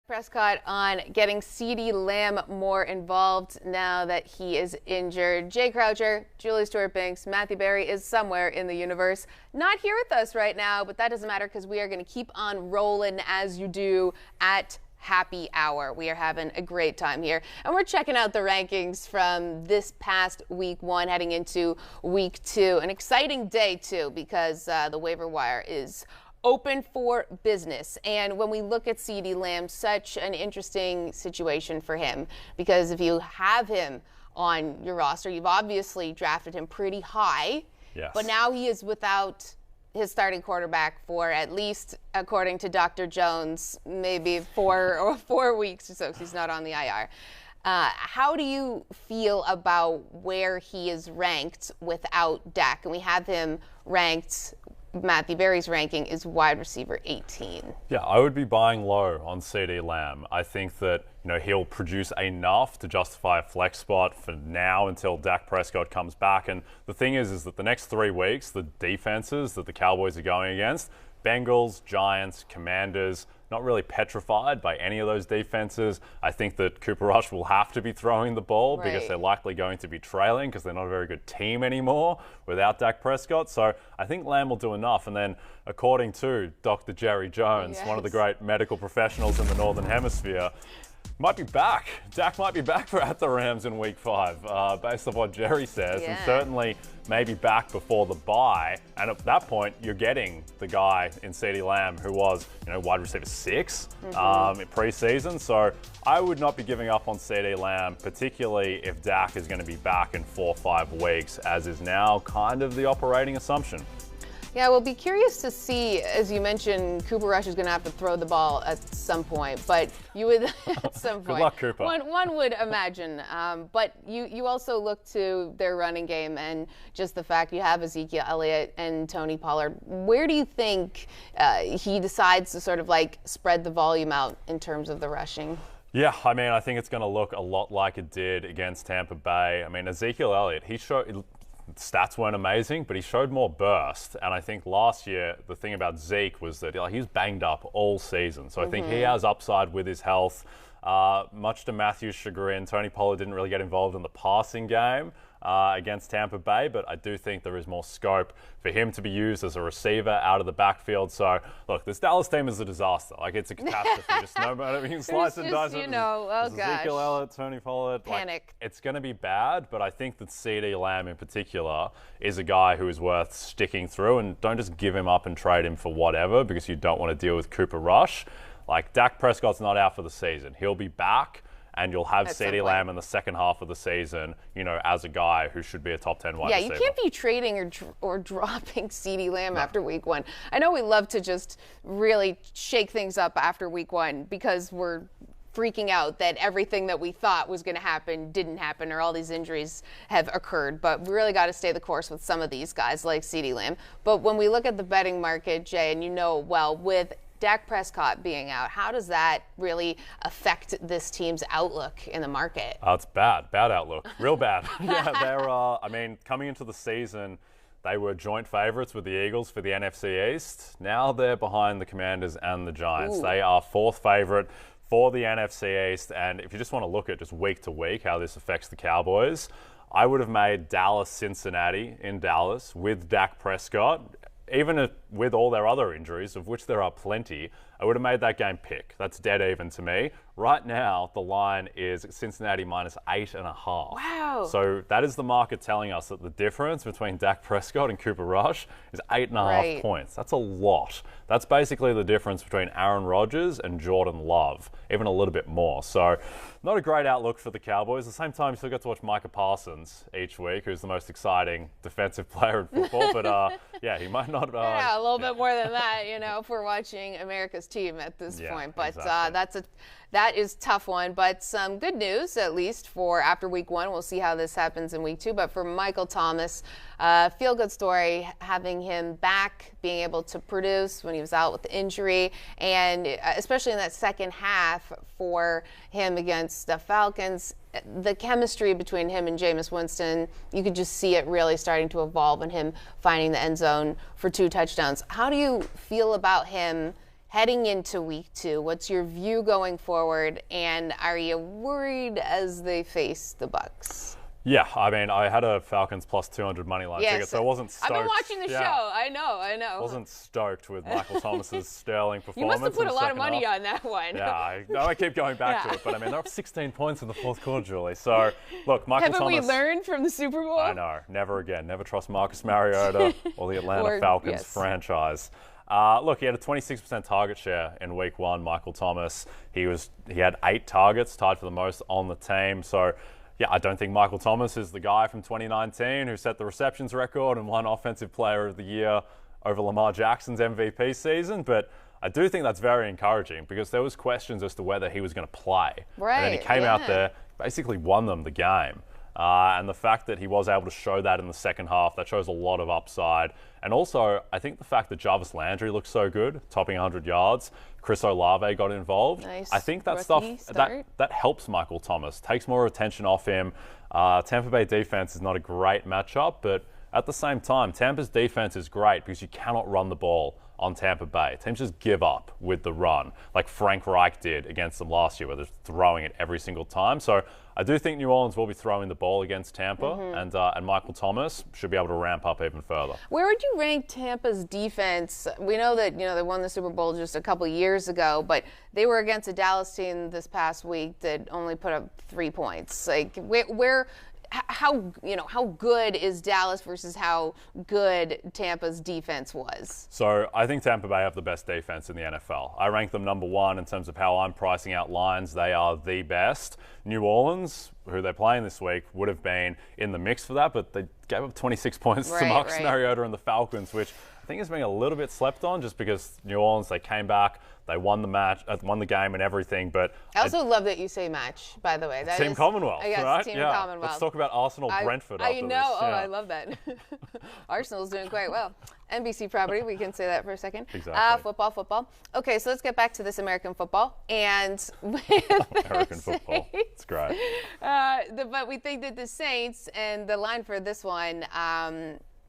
Prescott on getting CeeDee Lamb more involved now that he is injured. Jay Croucher, Julie Stewart-Binks, Matthew Berry is somewhere in the universe. Not here with us right now, but that doesn't matter because we are going to keep on rolling as you do at Happy Hour. We are having a great time here. And we're checking out the rankings from this past week one heading into week two. An exciting day, too, because the waiver wire is open for business. And when we look at CeeDee Lamb, such an interesting situation for him, because if you have him on your roster, you've obviously drafted him pretty high. Yes. But now he is without his starting quarterback for at least, according to Dr. Jones, maybe 4 weeks or so, because he's not on the IR. How do you feel about where he is ranked without Dak? And we have him ranked, Matthew Berry's ranking is wide receiver 18. Yeah, I would be buying low on CeeDee Lamb. I think that he'll produce enough to justify a flex spot for now until Dak Prescott comes back. And the thing is that the next 3 weeks, the defenses that the Cowboys are going against, Bengals, Giants, Commanders, not really petrified by any of those defenses. I think that Cooper Rush will have to be throwing the ball because they're likely going to be trailing because they're not a very good team anymore without Dak Prescott. So I think Lamb will do enough. And then according to Dr. Jerry Jones, one of the great medical professionals in the Northern Hemisphere, might be back. Dak might be back at the Rams in week 5, based on what Jerry says, and certainly maybe back before the bye. And at that point, you're getting the guy in CeeDee Lamb who was, wide receiver 6 in preseason. So I would not be giving up on CeeDee Lamb, particularly if Dak is going to be back in 4 or 5 weeks, as is now kind of the operating assumption. Yeah, we'll be curious to see, as you mentioned, Cooper Rush is going to have to throw the ball at some point, but you would, at some point. Good luck, Cooper. One would imagine. But you also look to their running game and just the fact you have Ezekiel Elliott and Tony Pollard. Where do you think he decides to sort of spread the volume out in terms of the rushing? Yeah, I think it's going to look a lot like it did against Tampa Bay. Ezekiel Elliott, stats weren't amazing, but he showed more burst. And I think last year, the thing about Zeke was that he was banged up all season. So I think he has upside with his health. Much to Matthew's chagrin, Tony Pollard didn't really get involved in the passing game against Tampa Bay, but I do think there is more scope for him to be used as a receiver out of the backfield. So, look, this Dallas team is a disaster. It's a catastrophe. Just no matter, you can slice and dice it. Ezekiel Elliott, Tony Pollard. Panic. It's going to be bad, but I think that CeeDee Lamb in particular is a guy who is worth sticking through, and don't just give him up and trade him for whatever because you don't want to deal with Cooper Rush. Dak Prescott's not out for the season. He'll be back, and you'll have CeeDee Lamb in the second half of the season, as a guy who should be a top 10 wide receiver. Yeah, you can't be trading or dropping CeeDee Lamb after week 1. I know we love to just really shake things up after week 1 because we're freaking out that everything that we thought was going to happen didn't happen or all these injuries have occurred. But we really got to stay the course with some of these guys like CeeDee Lamb. But when we look at the betting market, Jay, and with Dak Prescott being out, how does that really affect this team's outlook in the market? It's bad outlook, real bad. They're, coming into the season, they were joint favorites with the Eagles for the NFC East. Now they're behind the Commanders and the Giants. They are 4th favorite for the NFC East. And if you just want to look at just week to week how this affects the Cowboys, I would have made Dallas-Cincinnati in Dallas with Dak Prescott. Even with all their other injuries, of which there are plenty, I would have made that game pick. That's dead even to me. Right now, the line is Cincinnati minus 8.5. Wow. So that is the market telling us that the difference between Dak Prescott and Cooper Rush is 8.5 points. That's a lot. That's basically the difference between Aaron Rodgers and Jordan Love, even a little bit more. So not a great outlook for the Cowboys. At the same time, you still get to watch Micah Parsons each week, who's the most exciting defensive player in football. But he might not. A little bit more than that, if we're watching America's team at this point. But exactly. That is a tough one. But some good news, at least for after week 1. We'll see how this happens in week 2. But for Michael Thomas, feel-good story, having him back, being able to produce when he was out with the injury, and especially in that second half for him against the Falcons. The chemistry between him and Jameis Winston, you could just see it really starting to evolve and him finding the end zone for 2 touchdowns. How do you feel about him heading into week 2? What's your view going forward? And are you worried as they face the Bucs? Yeah, I mean, I had a Falcons plus 200 money line ticket, so I wasn't stoked. I've been watching the show. I know. Wasn't stoked with Michael Thomas's sterling performance. You must have put a lot of money on that one. Yeah, I keep going back to it, but I mean, they're up 16 points in the fourth quarter, Julie. So, look, Michael Thomas. Haven't we learned from the Super Bowl? I know. Never again. Never trust Marcus Mariota or the Atlanta Falcons franchise. Look, he had a 26% target share in week 1, Michael Thomas. He had 8 targets, tied for the most on the team. So, yeah, I don't think Michael Thomas is the guy from 2019 who set the receptions record and won Offensive Player of the Year over Lamar Jackson's MVP season, but I do think that's very encouraging because there was questions as to whether he was going to play. Right. And then he came out there, basically won them the game. And the fact that he was able to show that in the second half, that shows a lot of upside. And also, I think the fact that Jarvis Landry looks so good, topping 100 yards, Chris Olave got involved. Nice. I think that stuff, that helps Michael Thomas, takes more attention off him. Tampa Bay defense is not a great matchup, but at the same time, Tampa's defense is great because you cannot run the ball on Tampa Bay. Teams just give up with the run, like Frank Reich did against them last year, where they're throwing it every single time. So I do think New Orleans will be throwing the ball against Tampa, and Michael Thomas should be able to ramp up even further. Where would you rank Tampa's defense? We know that they won the Super Bowl just a couple years ago, but they were against a Dallas team this past week that only put up 3 points. Like how good is Dallas versus how good Tampa's defense was? So I think Tampa Bay have the best defense in the NFL. I rank them number 1 in terms of how I'm pricing out lines. They are the best. New Orleans, who they're playing this week, would have been in the mix for that, but they gave up 26 points to Marcus Mariota and the Falcons, which I think is being a little bit slept on just because New Orleans, they came back, they won the match, won the game and everything. But I also love that you say match, by the way. That Team Commonwealth, right? Team Commonwealth. Let's talk about Arsenal-Brentford after this. I love that. Arsenal's doing quite well. NBC property, we can say that for a second. Exactly. Football. Okay, so let's get back to this American football. And American football. It's great. But we think that the Saints and the line for this one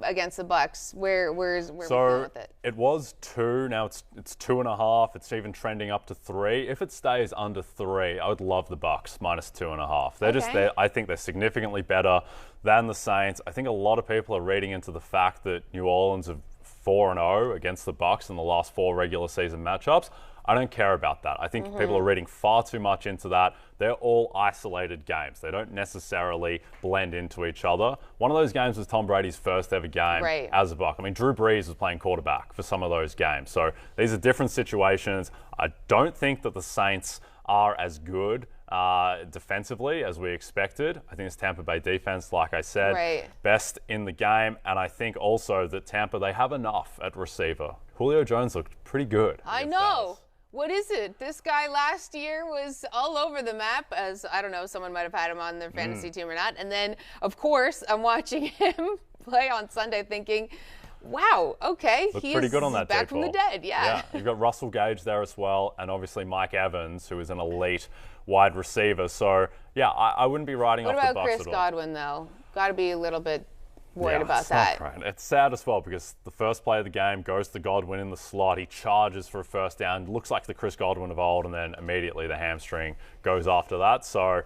against the Bucs, where are we going with it? It was 2. Now it's 2.5. It's even trending up to 3. If it stays under 3, I would love the Bucs minus 2.5. They're just there. I think they're significantly better than the Saints. I think a lot of people are reading into the fact that New Orleans are 4-0 against the Bucs in the last 4 regular season matchups. I don't care about that. I think people are reading far too much into that. They're all isolated games. They don't necessarily blend into each other. One of those games was Tom Brady's first ever game as a Buc. I mean, Drew Brees was playing quarterback for some of those games. So these are different situations. I don't think that the Saints are as good defensively as we expected. I think it's Tampa Bay defense, like I said, best in the game. And I think also that Tampa, they have enough at receiver. Julio Jones looked pretty good. I know. What is it? This guy last year was all over the map, as I don't know, someone might have had him on their fantasy team or not. And then, of course, I'm watching him play on Sunday thinking, wow, okay, he's pretty good on that back from the dead. Yeah. You've got Russell Gage there as well, and obviously Mike Evans, who is an elite wide receiver. So, yeah, I wouldn't be writing off the Bucs at all. What about Chris Godwin, though? Got to be a little bit worried about that. It's sad as well because the first play of the game goes to Godwin in the slot. He charges for a first down. Looks like the Chris Godwin of old, and then immediately the hamstring goes after that. So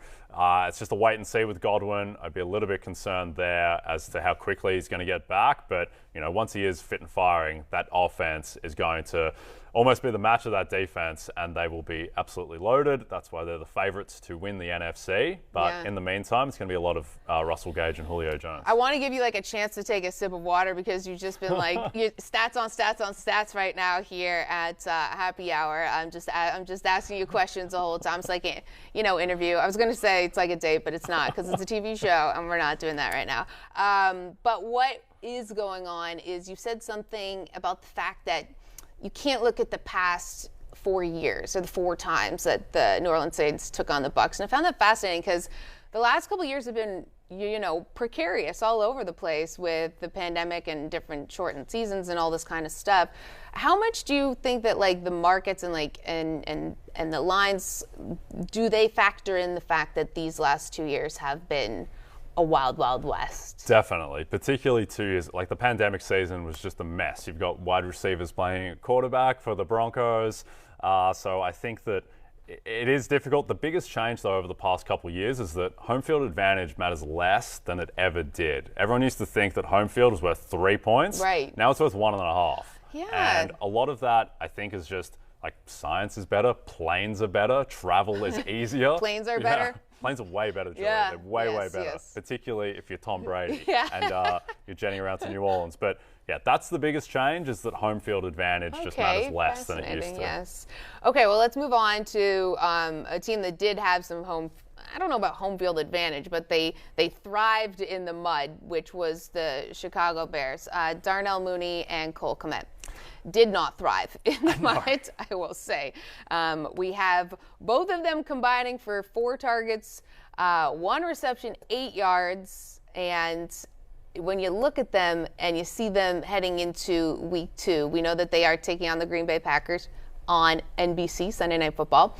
it's just a wait and see with Godwin. I'd be a little bit concerned there as to how quickly he's going to get back. But, once he is fit and firing, that offense is going to almost be the match of that defense, and they will be absolutely loaded. That's why they're the favorites to win the NFC. But in the meantime, it's going to be a lot of Russell Gage and Julio Jones. I want to give you a chance to take a sip of water because you've just been stats on stats right now here at Happy Hour. I'm just asking you questions the whole time. It's like interview. I was going to say it's like a date, but it's not because it's a TV show and we're not doing that right now. But what is going on is you said something about the fact that you can't look at the past 4 years or the 4 times that the New Orleans Saints took on the Bucs. And I found that fascinating because the last couple of years have been, precarious all over the place with the pandemic and different shortened seasons and all this kind of stuff. How much do you think that the markets and and the lines, do they factor in the fact that these last 2 years have been a wild, wild west. Definitely, particularly 2 years. Like the pandemic season was just a mess. You've got wide receivers playing at quarterback for the Broncos. So I think that it is difficult. The biggest change, though, over the past couple of years is that home field advantage matters less than it ever did. Everyone used to think that home field was worth 3 points. Right. Now it's worth 1.5. Yeah. And a lot of that, I think, is just like science is better, planes are better, travel is easier. Planes are better? Planes are way better, Julie. Yeah. They're way better, Yes. particularly if you're Tom Brady Yeah. and you're jetting around to New Orleans. But yeah, that's the biggest change, is that home field advantage just matters less than it used to. Yes. Okay, well, let's move on to a team that did have some I don't know about home field advantage, but they thrived in the mud, which was the Chicago Bears. Darnell Mooney and Cole Kmet did not thrive in the mud, I will say. We have both of them combining for 4 targets, 1 reception, 8 yards, and when you look at them and you see them heading into week 2, we know that they are taking on the Green Bay Packers on NBC, Sunday Night Football.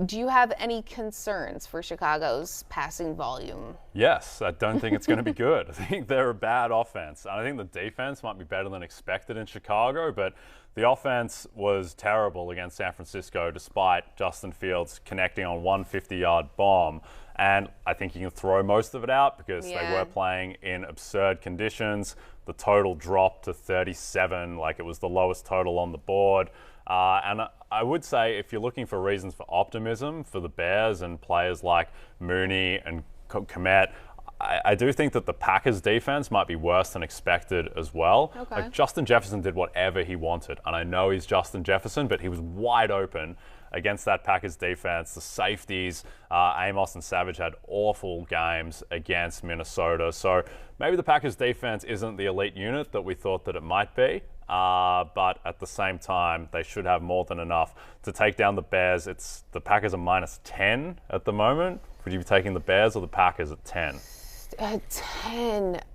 Do you have any concerns for Chicago's passing volume? Yes, I don't think it's going to be good. I think they're a bad offense. I think the defense might be better than expected in Chicago, but the offense was terrible against San Francisco despite Justin Fields connecting on one 50-yard bomb. And I think you can throw most of it out because they were playing in absurd conditions. The total dropped to 37, like it was the lowest total on the board. And I would say if you're looking for reasons for optimism for the Bears and players like Mooney and Kmet, I do think that the Packers defense might be worse than expected as well. Okay. Like Justin Jefferson did whatever he wanted. And I know he's Justin Jefferson, but he was wide open against that Packers defense. The safeties, Amos and Savage had awful games against Minnesota. So maybe the Packers defense isn't the elite unit that we thought that it might be. But at the same time, they should have more than enough to take down the Bears. The Packers are -10 at the moment. Would you be taking the Bears or the Packers at 10? 10. It's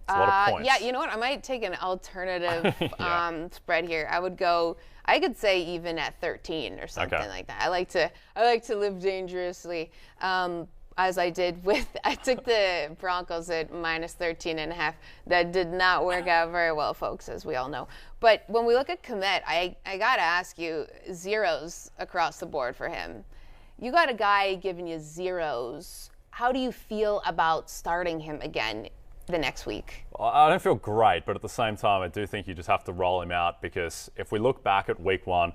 a lot of points. Yeah, you know what? I might take an alternative spread here. I could say even at 13 or something like that. I like to live dangerously. As I took the Broncos at -13.5. That did not work out very well, folks, as we all know. But when we look at Kmet, I got to ask you, zeros across the board for him. You got a guy giving you zeros. How do you feel about starting him again the next week? Well, I don't feel great, but at the same time, I do think you just have to roll him out because if we look back at week 1,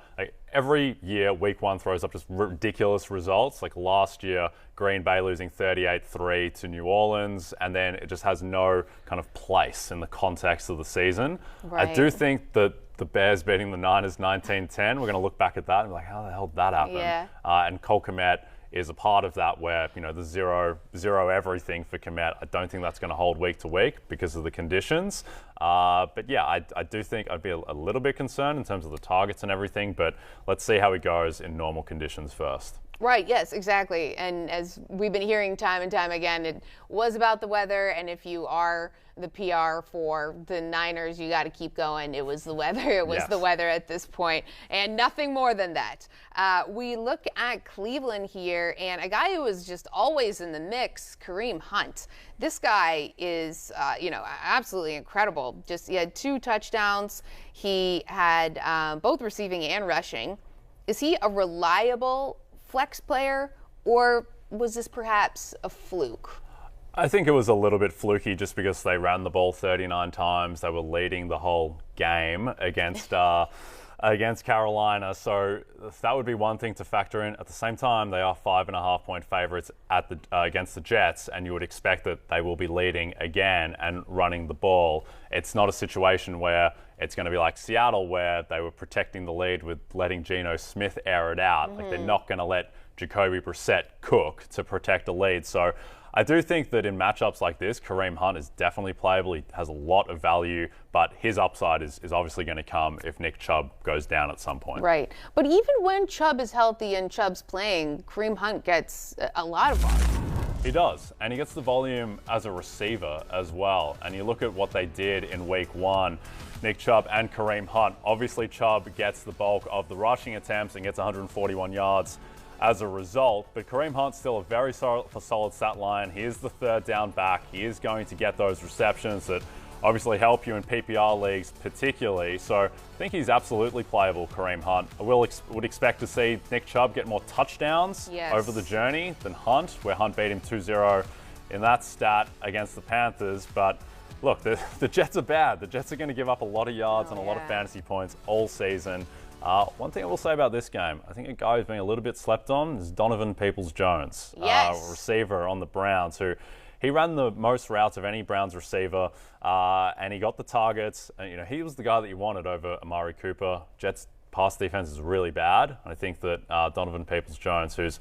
every year week 1 throws up just ridiculous results. Like last year, Green Bay losing 38-3 to New Orleans, and then it just has no kind of place in the context of the season. Right. I do think that the Bears beating the Niners 19-10, we're going to look back at that and be like, how the hell did that happen? Yeah. And Cole Kmet is a part of that where, the zero everything for Kmet. I don't think that's going to hold week to week because of the conditions. But yeah, I do think I'd be a little bit concerned in terms of the targets and everything, but let's see how he goes in normal conditions first. Right, yes, exactly. And as we've been hearing time and time again, it was about the weather, and if you are the PR for the Niners, you got to keep going. It was the weather. It was the weather at this point, and nothing more than that. We look at Cleveland here, and a guy who was just always in the mix, Kareem Hunt. This guy is, absolutely incredible. He had 2 touchdowns. He had both receiving and rushing. Is he a reliable flex player, or was this perhaps a fluke? I think it was a little bit fluky just because they ran the ball 39 times. They were leading the whole game against Carolina. So that would be one thing to factor in. At the same time, they are 5.5-point favorites against the Jets, and you would expect that they will be leading again and running the ball. It's not a situation where it's going to be like Seattle, where they were protecting the lead with letting Geno Smith air it out. Like they're not going to let Jacoby Brissett cook to protect a lead. So I do think that in matchups like this, Kareem Hunt is definitely playable. He has a lot of value, but his upside is obviously going to come if Nick Chubb goes down at some point. Right. But even when Chubb is healthy and Chubb's playing, Kareem Hunt gets a lot of volume. He does, and he gets the volume as a receiver as well. And you look at what they did in week 1, Nick Chubb and Kareem Hunt. Obviously, Chubb gets the bulk of the rushing attempts and gets 141 yards. as a result. But Kareem Hunt's still a very solid stat line. He is the third down back. He is going to get those receptions that obviously help you in PPR leagues particularly. So I think he's absolutely playable, Kareem Hunt. I would expect to see Nick Chubb get more touchdowns over the journey than Hunt, where Hunt beat him 2-0 in that stat against the Panthers. But look, the Jets are bad. The Jets are going to give up a lot of yards and a lot of fantasy points all season. One thing I will say about this game, I think a guy who's being a little bit slept on is Donovan Peoples-Jones, receiver on the Browns, who he ran the most routes of any Browns receiver, and he got the targets. And, he was the guy that you wanted over Amari Cooper. Jets' pass defense is really bad. And I think that Donovan Peoples-Jones, who's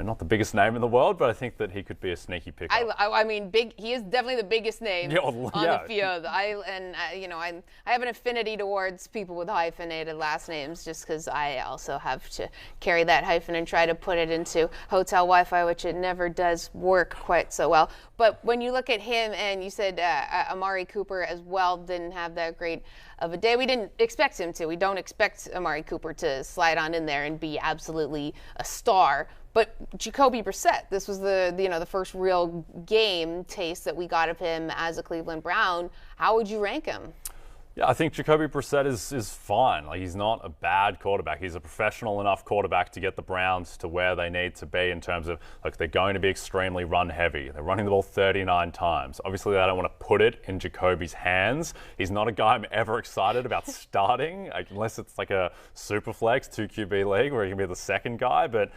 not the biggest name in the world, but I think that he could be a sneaky pickup. I mean, big. He is definitely the biggest name on the field. I have an affinity towards people with hyphenated last names, just because I also have to carry that hyphen and try to put it into hotel Wi-Fi, which it never does work quite so well. But when you look at him, and you said Amari Cooper as well didn't have that great of a day. We didn't expect him to. We don't expect Amari Cooper to slide on in there and be absolutely a star. But Jacoby Brissett, this was the first real game taste that we got of him as a Cleveland Brown. How would you rank him? Yeah, I think Jacoby Brissett is fine. He's not a bad quarterback. He's a professional enough quarterback to get the Browns to where they need to be in terms of, they're going to be extremely run heavy. They're running the ball 39 times. Obviously, they don't want to put it in Jacoby's hands. He's not a guy I'm ever excited about starting, unless it's like a super flex 2 QB league where he can be the second guy. But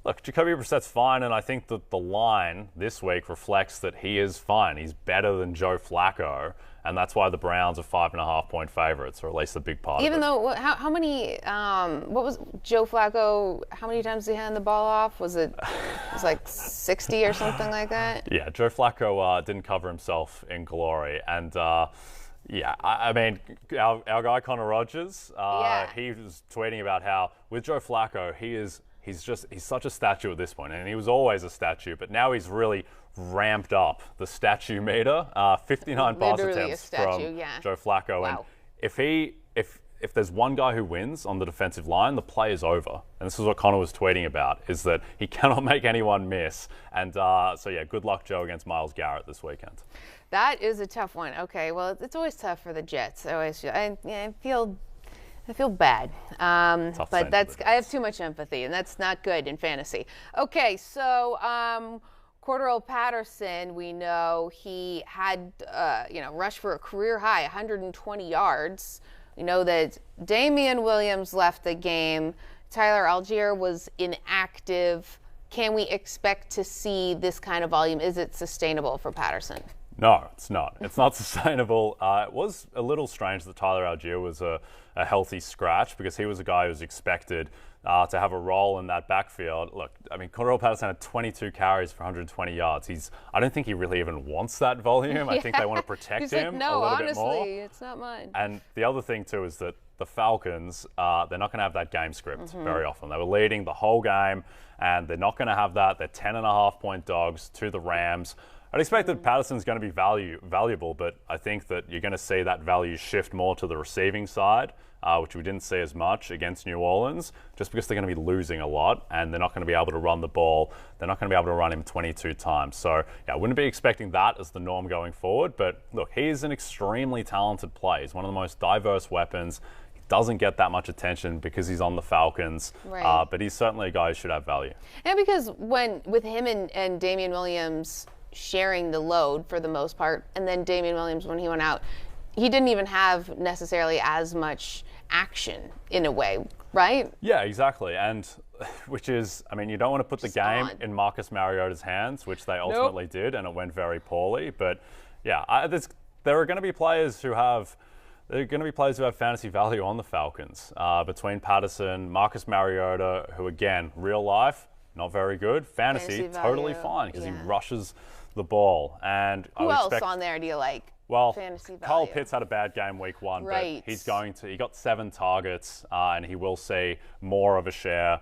look, Jacoby Brissett's fine, and I think that the line this week reflects that he is fine. He's better than Joe Flacco, and that's why the Browns are 5.5-point favorites, or at least a big part of it. Even though, how many, what was Joe Flacco, how many times did he hand the ball off? Was it like 60 or something like that? Yeah, Joe Flacco didn't cover himself in glory, and I mean, our guy Connor Rogers, he was tweeting about how with Joe Flacco, he's such a statue at this point, and he was always a statue, but now he's really ramped up the statue meter. 59 pass attempts from Joe Flacco. Wow. And if there's one guy who wins on the defensive line, the play is over. And this is what Connor was tweeting about, is that he cannot make anyone miss. And good luck, Joe, against Myles Garrett this weekend. That is a tough one. Okay, well, it's always tough for the Jets. I feel bad, but I have too much empathy, and that's not good in fantasy. Okay, so Cordarrelle Patterson, we know he had rushed for a career high 120 yards. We know that Damian Williams left the game. Tyler Algier was inactive. Can we expect to see this kind of volume? Is it sustainable for Patterson? No, it's not. It's not sustainable. It was a little strange that Tyler Algier was a healthy scratch, because he was a guy who was expected to have a role in that backfield. Look, I mean, Cordarrelle Patterson had 22 carries for 120 yards. I don't think he really even wants that volume. I think they want to protect him a little bit more. Honestly, it's not mine. And the other thing, too, is that the Falcons, they're not going to have that game script very often. They were leading the whole game, and they're not going to have that. They're 10.5-point dogs to the Rams. I'd expect that Patterson's going to be valuable, but I think that you're going to see that value shift more to the receiving side, which we didn't see as much against New Orleans, just because they're going to be losing a lot, and they're not going to be able to run the ball. They're not going to be able to run him 22 times. So I wouldn't be expecting that as the norm going forward. But look, he is an extremely talented player. He's one of the most diverse weapons. He doesn't get that much attention because he's on the Falcons, but he's certainly a guy who should have value. And because with him and Damian Williams sharing the load for the most part, and then Damian Williams, when he went out, he didn't even have necessarily as much action in a way, right? Yeah, exactly. And which is, I mean, you don't want to put the game in Marcus Mariota's hands, which they ultimately did, and it went very poorly. But yeah, there are going to be players who have fantasy value on the Falcons, between Patterson, Marcus Mariota, who again, real life, not very good. Fantasy totally fine, because he rushes the ball. And who else on there do you like? Well, fantasy value. Kyle Pitts had a bad game week 1, but he got 7 targets, and he will see more of a share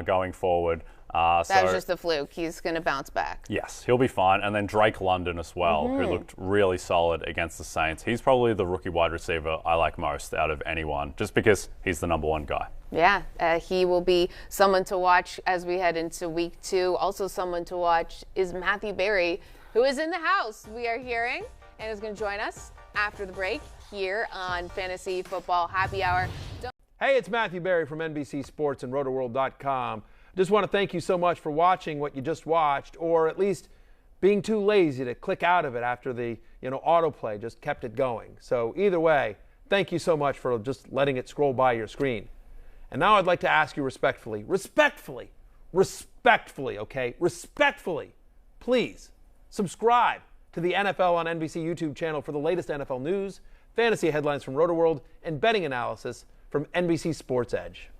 going forward. That was just a fluke. He's going to bounce back. Yes, he'll be fine. And then Drake London as well, who looked really solid against the Saints. He's probably the rookie wide receiver I like most out of anyone, just because he's the #1 guy. Yeah, he will be someone to watch as we head into week 2. Also someone to watch is Matthew Berry, who is in the house, we are hearing, and is going to join us after the break here on Fantasy Football Happy Hour. Hey, it's Matthew Berry from NBC Sports and Rotoworld.com. Just want to thank you so much for watching what you just watched, or at least being too lazy to click out of it after the autoplay just kept it going. So either way, thank you so much for just letting it scroll by your screen. And now I'd like to ask you respectfully, okay? Respectfully, please subscribe to the NFL on NBC YouTube channel for the latest NFL news, fantasy headlines from Rotoworld, and betting analysis from NBC Sports Edge.